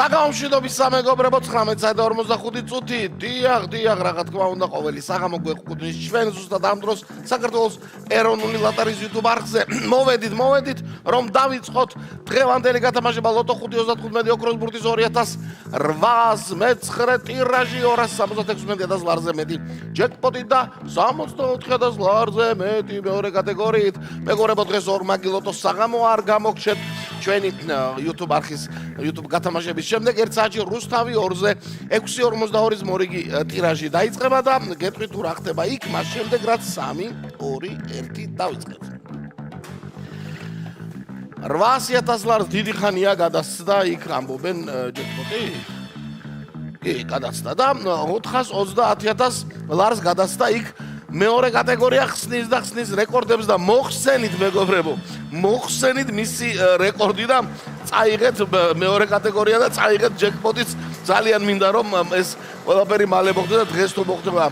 საგამშვიდობის სამეგობრებო 19:45 წუთი. დიახ, რა თქმა უნდა, ყოველი საღამო გვეყუდის ჩვენ ზუსტად ამ დროს საქართველოს ეროვნული ლოტარიის YouTube არხზე. მოვედით, რომ დავიწყოთ დღევანდელი გათამაშება ლოტო 5.35 ოქროს ბურთის 2819 ტირაჟი 276,000 ლარზე მეტი ჯეკპოტი და 64,000 ლარზე მეტი მეორე კატეგორიით. მეგობრებო, დღეს ორ მაგი ლოტოს საღამო არ გამოგჩეთ ჩვენი YouTube არხის YouTube გათამაშების შემდეგ ერთ საათში რუსთავი 2-ზე 6.42-ის მორიგი ტირაჟი დაიწყება და გეტყვით თუ რა ხდება იქ, მას შემდეგ რაც 3-2-1 დავიწყებთ. 800,000 ლარს დიდი ხანია გადასცდა იქ ამბობენ ჯეკპოტი. კი, გადასცდა და 430,000 ლარს გადასცდა იქ მეორე კატეგორია ხსნის რეკორდებს და მოხსენით მეგობრებო, მისი რეკორდი და წაიღეთ მეორე კატეგორია და წაიღეთ ჯეკპოტიც. ძალიან მინდა რომ ეს ყველაფერი მალე მოხდეს და დღეს თუ მოხდება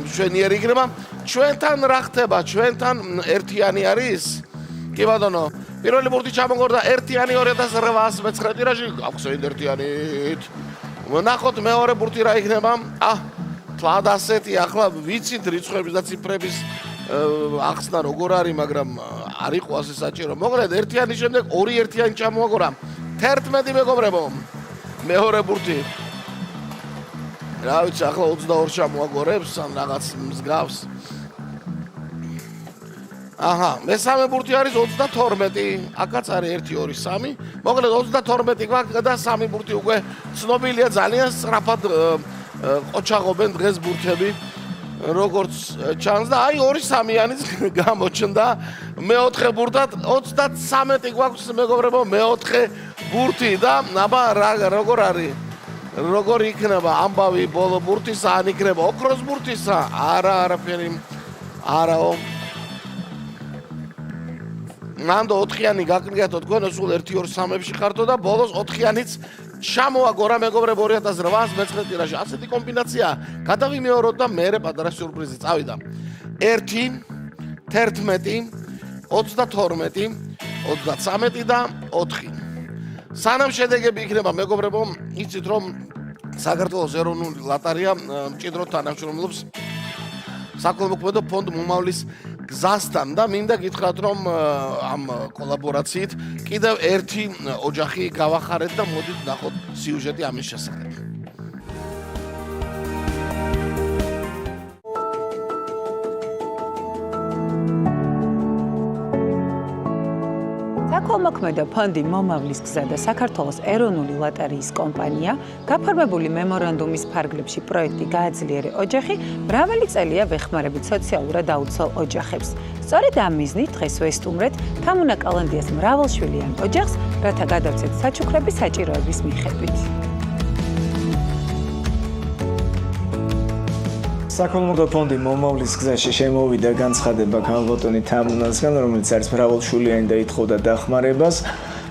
მშვენიერი იქნება. ჩვენთან რა ხდება? ჩვენთან ერთიანი არის? კი ბატონო, პირველი ბურთი ჩამოგორდა ერთიანი 2819 ტირაჟი, გავხსენით ერთიანით. ვნახოთ მეორე ბურთი რა იქნება. თლად ასეთი, ახლა ვიცით რიცხვების და ციფრების ახსნა როგორ არის, მაგრამ არ იყო ასე საჭირო. მოკლედ ერთიანის შემდეგ ორი ერთიანი ჩამოაგორა. 11 მეგობრებო. მეორე ბურთი. რა ვიცი, ახლა 22 ჩამოაგორებს ან რაღაც მსგავს. მესამე ბურთი არის 32. აქაც არის 1 2 3. მოკლედ 32 გვაქვს და სამი ბურთი უკვე ცნობილია, ძალიან სწრაფად ყოჩაღობენ დღეს ბურთები, როგორც ჩანს და აი 2-3-იანიც გამოჩნდა მეოთხე ბურთად. 33 გვაქვს მეგობრებო, მეოთხე ბურთი და აბა როგორ არის? როგორ იქნება ამბავი ბოლო ბურთისა, ან იქნება ოქროს ბურთისა? არაფერი. არაო. ნამდო 4-იანი გაკნიათო თქვენ, სულ 1-2-3-ში ხართო და ბოლოს 4-იანიც ჩამოაგორა მეგობრებო 2819 ტირაჟი. ასეთი კომბინაცია გადავიმეოროთ და მერე პატარა სიურპრიზი წავიდა. 1 11 32 33 და 4. სანამ შედეგები იქნება მეგობრებო, იცით რომ საქართველოს ეროვნული ლოტარია მჭიდროდ თანამშრომლობს საქველმოქმედო ფონდ მომავლის გზასთან და მინდა გითხრათ რომ ამ კოლაბორაციით კიდევ ერთი ოჯახი გავახარეთ და მოდით ნახოთ სიუჟეტი ამის შესახებ. საქველმოქმედო ფონდი მომავლის გზა და საქართველოს ეროვნული ლოტარიის კომპანია გაფორმებული მემორანდუმის ფარგლებში პროექტი გააძლიერე ოჯახი მრავალი წელია ვეხმარებით სოციალურად აუცილ ოჯახებს. სწორედ ამ მიზნით დღეს ვესტუმრეთ თამუნა კალანდიას მრავალშვილიან ოჯახს, რათა გადავცეთ საჩუქრების საჭიროების მიხედვით. საქველმოქმედო ფონდი მომავლის გზაში შემოვიდა განცხადება ქალბატონი თამუნასგან, რომელიც არის მრავალშვილიანი და ითხოვდა დახმარებას.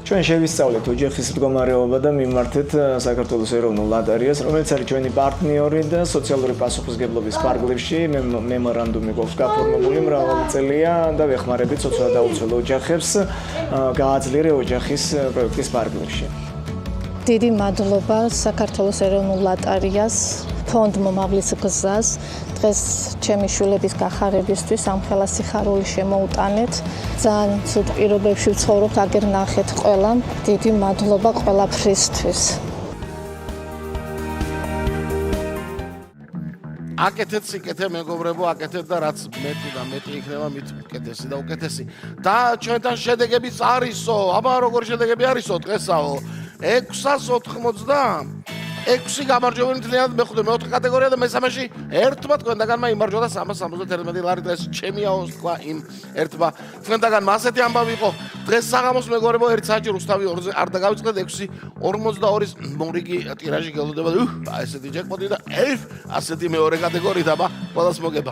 ჩვენ შევისწავლეთ ოჯახის მდგომარეობა და მიმართეთ საქართველოს ეროვნულ ლოტარიას, რომელიც არის ჩვენი პარტნიორი და სოციალური პასუხისმგებლობის ფარგლებში მემორანდუმი გვაქვს გაფორმებული მრავალი წელია და ვეხმარებით სოციალურად აუცილ ოჯახებს გააძლიერე ოჯახის პროექტის ფარგლებში. დიდი მადლობა საქართველოს ეროვნულ ლოტარიას, ფონდ მომავლის გზას. დღეს ჩემი შვილების გახარებისთვის ამ ხელა სიხარული შემოუტანეთ. ძალიან ცუდ პირობებში ვცხოვრობთ, აგერ ნახეთ ყველამ. დიდი მადლობა ყველაფრისთვის. აკეთეთ სიკეთე მეგობრებო, აკეთეთ და რაც მეტი და მეტი იქნება, მით უკეთესი და უკეთესი. და ჩვენთან შედეგებიც არისო. აბა როგორი შედეგები არისო დღესაო? 686 გამარჯვებული მთლიანად მეხუთე მეოთხე კატეგორია და მესამეში ერთმა თქვენდაგანმა იმარჯვა და 371 ლარი დღეს ჩემიაოს თქვა იმ ერთმა თქვენდაგანმა. ასეთი ამბავი იყო დღეს საღამოს მეგობრებო, ერთ საათში რუსთავი 2-ზე არ დაგავიწყდეთ 6.42-ის მორიგი ტირაჟი გელოდება. ესეთი ჯეკპოტი და ასეთი მეორე კატეგორიით აბა ყველას მოგება.